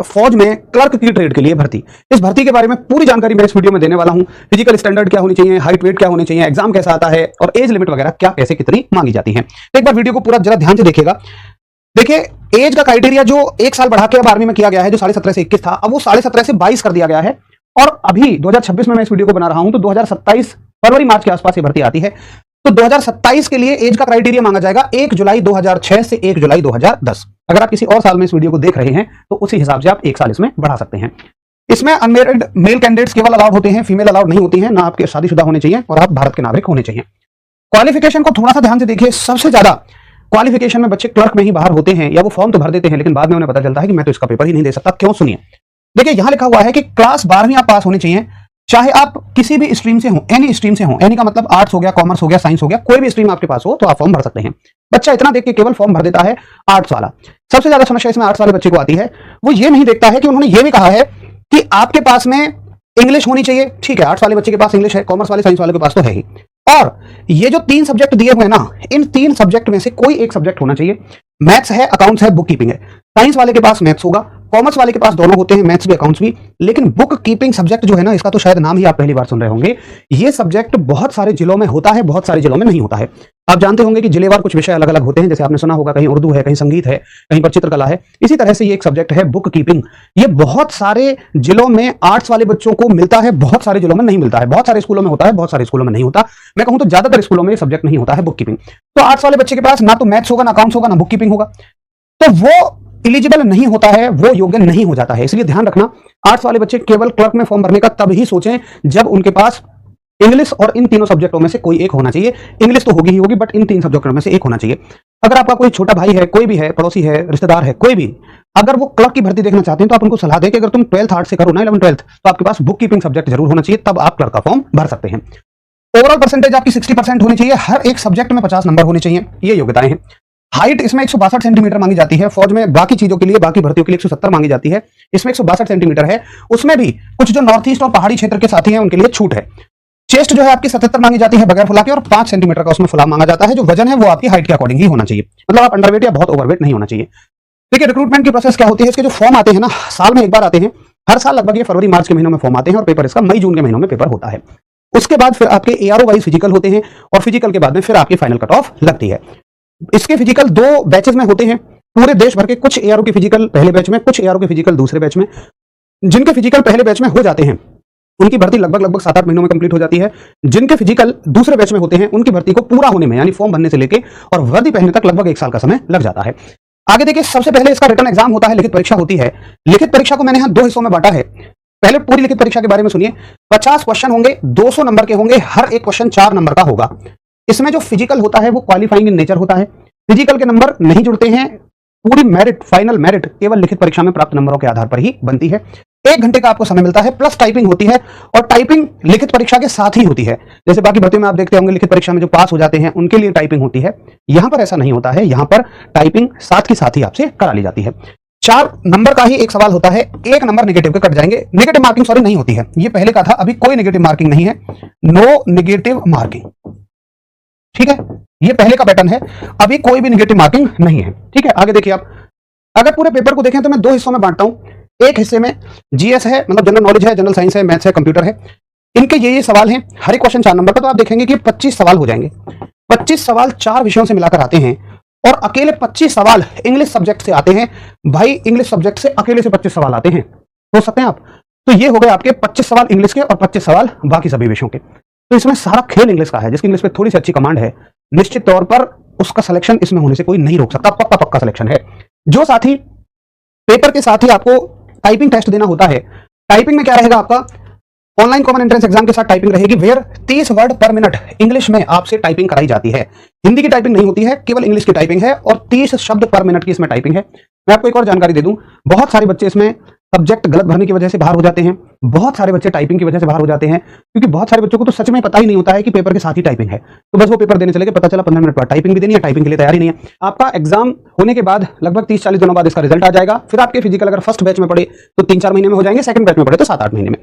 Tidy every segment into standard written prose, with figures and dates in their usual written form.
फौज में क्लर्क की ट्रेड के लिए भर्ती। इस भर्ती के बारे में पूरी जानकारी मैं इस वीडियो में देने वाला हूं। फिजिकल स्टैंडर्ड क्या होनी चाहिए, हाइट वेट क्या होनी चाहिए, एग्जाम कैसा आता है और एज लिमिट वगैरह क्या कैसे कितनी मांगी जाती है। एक बार वीडियो को पूरा जरा ध्यान से देखिएगा। देखिए, एज का क्राइटेरिया जो 1 साल बढ़ा के अब आर्मी में किया गया है, जो 17.5 से 21 था, अब वो 17.5 से 22 कर दिया गया है। और अभी 2026 में मैं इस वीडियो को बना रहा हूं तो 2027 फरवरी मार्च के आसपास ये भर्ती आती है। तो 2027 के लिए एज का क्राइटेरिया मांगा जाएगा 1 जुलाई 2006 से 1 जुलाई 2010। अगर आप किसी और साल में इस वीडियो को देख रहे हैं तो उसी हिसाब से आप 1 साल इसमें बढ़ा सकते हैं। इसमें अनमेरिड मेल कैंडिडेट्स केवल अलाउड होते हैं, फीमेल अलाउड नहीं होती हैं। ना आपके शादीशुदा होने चाहिए और आप भारत के नागरिक होने चाहिए। क्वालिफिकेशन को थोड़ा सा ध्यान से देखिए। सबसे ज्यादा क्वालिफिकेशन में बच्चे क्लर्क में ही बाहर होते हैं, या वो फॉर्म तो भर देते हैं लेकिन बाद में उन्हें पता चलता है कि मैं तो इसका पेपर ही नहीं दे सकता। क्यों? सुनिए। देखिए, यहां लिखा हुआ है कि क्लास 12वीं आप पास होनी चाहिए, चाहे आप किसी भी स्ट्रीम से हो, एनी स्ट्रीम से हो। एनी का मतलब आर्ट्स हो गया, कॉमर्स हो गया, साइंस हो गया, कोई भी स्ट्रीम आपके पास हो तो आप फॉर्म भर सकते हैं। बच्चा इतना देख के केवल फॉर्म भर देता है आर्ट्स वाला। सबसे ज्यादा समस्या इसमें आर्ट्स वाले बच्चे को आती है। वो ये नहीं देखता है कि उन्होंने ये भी कहा है कि आपके पास में इंग्लिश होनी चाहिए। ठीक है, आर्ट्स वाले बच्चे के पास इंग्लिश है, कॉमर्स वाले, साइंस वाले के पास तो है ही। और ये जो 3 सब्जेक्ट दिए हुए हैं ना, इन 3 सब्जेक्ट में से कोई एक सब्जेक्ट होना चाहिए। मैथ्स है, अकाउंट्स है, बुक कीपिंग है। साइंस वाले के पास मैथ्स होगा, कॉमर्स वाले के पास दोनों होते हैं, मैथ्स भी अकाउंट्स भी। लेकिन बुक कीपिंग सब्जेक्ट जो है ना, इसका तो शायद नाम ही आप पहली बार सुन रहे होंगे। ये सब्जेक्ट बहुत सारे जिलों में होता है, बहुत सारे जिलों में नहीं होता है। आप जानते होंगे कि जिलेवार कुछ विषय अलग अलग होते हैं, जैसे आपने सुना होगा कहीं उर्दू है, कहीं संगीत है, कहीं पर चित्रकला है। इसी तरह से ये एक सब्जेक्ट है बुक कीपिंग। ये बहुत सारे जिलों में आर्ट्स वाले बच्चों को मिलता है, बहुत सारे जिलों में नहीं मिलता है। बहुत सारे स्कूलों में होता है, बहुत सारे स्कूलों में नहीं होता। मैं कहूं तो ज्यादातर स्कूलों में ये सब्जेक्ट नहीं होता है बुक कीपिंग। तो आर्ट्स वाले बच्चे के पास ना तो मैथ्स होगा, ना अकाउंट्स होगा, ना बुक कीपिंग होगा, तो वो एलिजिबल नहीं होता है, वो योग्य नहीं हो जाता है। इसलिए ध्यान रखना, आर्ट्स वाले बच्चे केवल क्लर्क में फॉर्म भरने का तब ही सोचें जब उनके पास इंग्लिश और इन तीनों सब्जेक्टों में से कोई एक होना चाहिए। इंग्लिश तो होगी ही होगी, बट इन 3 सब्जेक्टों में से एक होना चाहिए। अगर आपका कोई छोटा भाई है, कोई भी है, पड़ोसी है, रिश्तेदार है, कोई भी, अगर वो क्लर्क की भर्ती देखना चाहते हैं तो आप उनको सलाह दें कि अगर तुम 12th आर्ट्स से करो ना, 11th 12th, तो आपके पास बुक कीपिंग सब्जेक्ट जरूर होना चाहिए, तब आप क्लर्क का फॉर्म भर सकते हैं। ओवरऑल परसेंटेज आपकी 60% होनी चाहिए, हर एक सब्जेक्ट में 50 नंबर होने चाहिए। ये योग्यताएं हैं। हाइट इसमें 162 सेंटीमीटर मांगी जाती है। फौज में बाकी चीजों के लिए, बाकी भर्तियों के लिए 170 मांगी जाती है, इसमें 162 सेंटीमीटर है। उसमें भी कुछ जो नॉर्थ ईस्ट और पहाड़ी क्षेत्र के साथी हैं उनके लिए छूट है। चेस्ट जो है आपकी 77 मांगी जाती है बगैर फुला के, और 5 सेंटीमीटर का उसमें फुलाव मांगा जाता है। जो वजन है वो आपकी हाइट के अकॉर्डिंग ही होना चाहिए, मतलब आप अंडरवेट या बहुत ओवरवेट नहीं होना चाहिए। देखिए, रिक्रूटमेंट की प्रोसेस क्या होती है, इसके जो फॉर्म आते हैं ना, साल में एक बार आते हैं। हर साल लगभग ये फरवरी मार्च के महीनों में फॉर्म आते हैं और पेपर इसका मई जून के महीनों में पेपर होता है। उसके बाद फिर आपके एआरओ वाइज फिजिकल होते हैं और फिजिकल के बाद में फिर आपकी फाइनल कट ऑफ लगती है। इसके फिजिकल 2 बैचेस में होते हैं पूरे देश भर के। कुछ एआरओ के फिजिकल पहले बैच में, कुछ एआरओ के फिजिकल दूसरे बैच में। जिनके फिजिकल पहले बैच में हो जाते हैं उनकी भर्ती लगभग 7-8 महीनों में कंप्लीट हो जाती है। जिनके फिजिकल दूसरे बैच में होते हैं उनकी भर्ती को पूरा होने में, यानी फॉर्म भरने से लेके और वर्दी पहनने तक लगभग 1 साल का समय लग जाता है। आगे देखिए, सबसे पहले इसका रिटन एग्जाम होता है, लिखित परीक्षा होती है। लिखित परीक्षा को मैंने यहां 2 हिस्सों में बांटा है। पहले पूरी लिखित परीक्षा के बारे में सुनिए। 50 क्वेश्चन होंगे, 200 नंबर के होंगे, हर एक क्वेश्चन 4 नंबर का होगा। इसमें जो फिजिकल होता है वो क्वालिफाइंग इन नेचर होता है। फिजिकल के नंबर नहीं जुड़ते हैं। पूरी मेरिट, फाइनल मेरिट केवल लिखित परीक्षा में प्राप्त नंबरों के आधार पर ही बनती है। 1 घंटे का आपको समय मिलता है, प्लस टाइपिंग होती है, और टाइपिंग लिखित परीक्षा के साथ ही होती है। जैसे बाकी भर्तियों में आप देखते होंगे लिखित परीक्षा में जो पास हो जाते हैं उनके लिए टाइपिंग होती है, यहां पर ऐसा नहीं होता है। यहां पर टाइपिंग साथ के साथ ही आपसे करा ली जाती है। 4 नंबर का ही एक सवाल होता है, 1 नंबर नेगेटिव के कट जाएंगे। नेगेटिव मार्किंग सॉरी नहीं होती है, ये पहले का था, अभी कोई नेगेटिव मार्किंग नहीं है। नो नेगेटिव मार्किंग, ठीक है, ये पहले का पैटर्न है, अभी कोई भी नेगेटिव मार्किंग नहीं है। ठीक है, आगे देखिए आप, अगर पूरे पेपर को देखें तो मैं 2 हिस्सों में बांटता हूं। एक हिस्से में जीएस है, मतलब जनरल नॉलेज है, जनरल साइंस है, मैथ्स है, कंप्यूटर है। इनके ये सवाल हैं, हर एक क्वेश्चन 4 नंबर का, तो आप देखेंगे कि 25 सवाल हो जाएंगे। 25 सवाल 4 विषयों से मिलाकर आते हैं, और अकेले 25 सवाल इंग्लिश सब्जेक्ट से आते हैं। भाई, इंग्लिश सब्जेक्ट से अकेले से 25 सवाल आते हैं, सोच सकते हैं आप। तो ये हो गए आपके 25 सवाल इंग्लिश के और 25 सवाल बाकी सभी विषयों के। तो इसमें सारा खेल इंग्लिश का है। जिसकी इंग्लिश पे थोड़ी सी अच्छी कमांड है, निश्चित तौर पर उसका सिलेक्शन इसमें होने से कोई नहीं रोक सकता, पक्का पक्का सिलेक्शन है। जो साथी पेपर के साथ ही आपको टाइपिंग टेस्ट देना होता है, टाइपिंग में क्या रहेगा आपका, ऑनलाइन कॉमन एंट्रेंस एग्जाम के साथ टाइपिंग रहेगी, where 30 word per minute English में आपसे टाइपिंग कराई जाती है। हिंदी की टाइपिंग नहीं होती है, केवल इंग्लिश की टाइपिंग है, और 30 शब्द पर मिनट की इसमें टाइपिंग है। मैं आपको एक और जानकारी दे दूं, बहुत सारे बच्चे इसमें सब्जेक्ट गलत भरने की वजह से बाहर हो जाते हैं, बहुत सारे बच्चे टाइपिंग की वजह से बाहर हो जाते हैं, क्योंकि बहुत सारे बच्चों को तो सच में पता ही नहीं होता है कि पेपर के साथ ही टाइपिंग है। तो बस वो पेपर देने चले गए, पता चला 15 मिनट बाद टाइपिंग भी देनी है, टाइपिंग के लिए तैयारी नहीं है। आपका एग्जाम होने के बाद लगभग 30-40 दिनों बाद इसका रिजल्ट आ जाएगा। फिर आपके फिजिकल अगर फर्स्ट बैच में पढ़े तो 3-4 महीने में हो जाएंगे, सेकंड बैच में पढ़े तो 7-8 महीने में।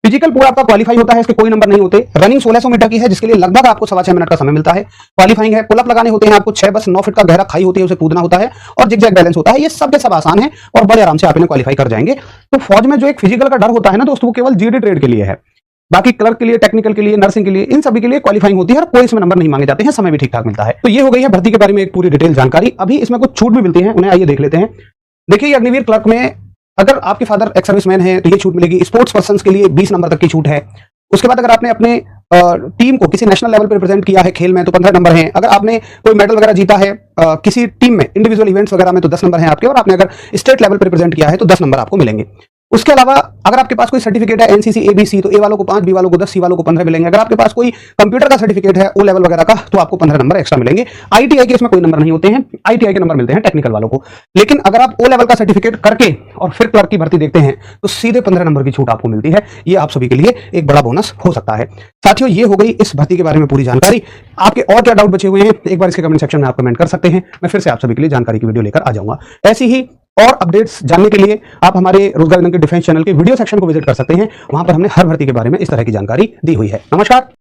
फिजिकल पूरा आपका क्वालिफाई होता है, इसके कोई नंबर नहीं होते। रनिंग 1600 मीटर की है, जिसके लिए लगभग आपको 6.25 मिनट का समय मिलता है। क्वालिफाइंग है, पुलअप लगाने होते हैं आपको 6 बस 9 फीट का गहरा खाई होती है, उसे कूदना होता है और जिग जैग बैलेंस होता है। ये सब के सब आसान है और बड़े आराम से आप इन्हें क्वालिफाई कर जाएंगे। तो फौज में जो एक फिजिकल का डर होता है ना दोस्तों, वो केवल जीडी ट्रेड के लिए है। बाकी क्लर्क के लिए, टेक्निकल के लिए, नर्सिंग के लिए, इन सभी के लिए क्वालिफाइंग होती है और कोई इसमें नंबर नहीं मांगे जाते हैं, समय भी ठीक ठाक मिलता है। तो ये हो गई है भर्ती के बारे में एक पूरी डिटेल जानकारी। अभी इसमें कुछ छूट भी मिलती है, उन्हें आइए देख लेते हैं। देखिए, अग्निवीर क्लर्क में अगर आपके फादर एक्स सर्विसमैन है तो ये छूट मिलेगी। स्पोर्ट्स पर्सन के लिए 20 नंबर तक की छूट है। उसके बाद अगर आपने अपने टीम को किसी नेशनल लेवल पर रिप्रेजेंट किया है खेल में तो 15 नंबर हैं। अगर आपने कोई मेडल वगैरह जीता है किसी टीम में, इंडिविजुअल इवेंट्स वगैरह में, तो 10 नंबर हैं आपके। और आपने अगर स्टेट लेवल पर रिप्रेजेंट किया है तो 10 नंबर आपको मिलेंगे। उसके अलावा अगर आपके पास कोई सर्टिफिकेट है एनसीसी एबीसी, तो ए वालों को 5, बी वालों को 10, सी वालों को 15 मिलेंगे। अगर आपके पास कोई कंप्यूटर का सर्टिफिकेट है ओ लेवल वगैरह का, तो आपको 15 नंबर एक्स्ट्रा मिलेंगे। आईटीआई के इसमें कोई नंबर नहीं होते हैं, आईटीआई के नंबर मिलते हैं टेक्निकल वालों को। लेकिन अगर आप ओ लेवल का सर्टिफिकेट करके और फिर क्लर्क की भर्ती देखते हैं तो सीधे 15 नंबर की छूट आपको मिलती है। ये आप सभी के लिए एक बड़ा बोनस हो सकता है। साथियों, ये हो गई इस भर्ती के बारे में पूरी जानकारी। आपके और क्या डाउट बचे हुए हैं एक बार इसके कमेंट सेक्शन में आप कमेंट कर सकते हैं। मैं फिर से आप सभी के लिए जानकारी की वीडियो लेकर आ जाऊंगा। ऐसी ही और अपडेट्स जानने के लिए आप हमारे रोजगार विनम्र के डिफेंस चैनल के वीडियो सेक्शन को विजिट कर सकते हैं। वहां पर हमने हर भर्ती के बारे में इस तरह की जानकारी दी हुई है। नमस्कार।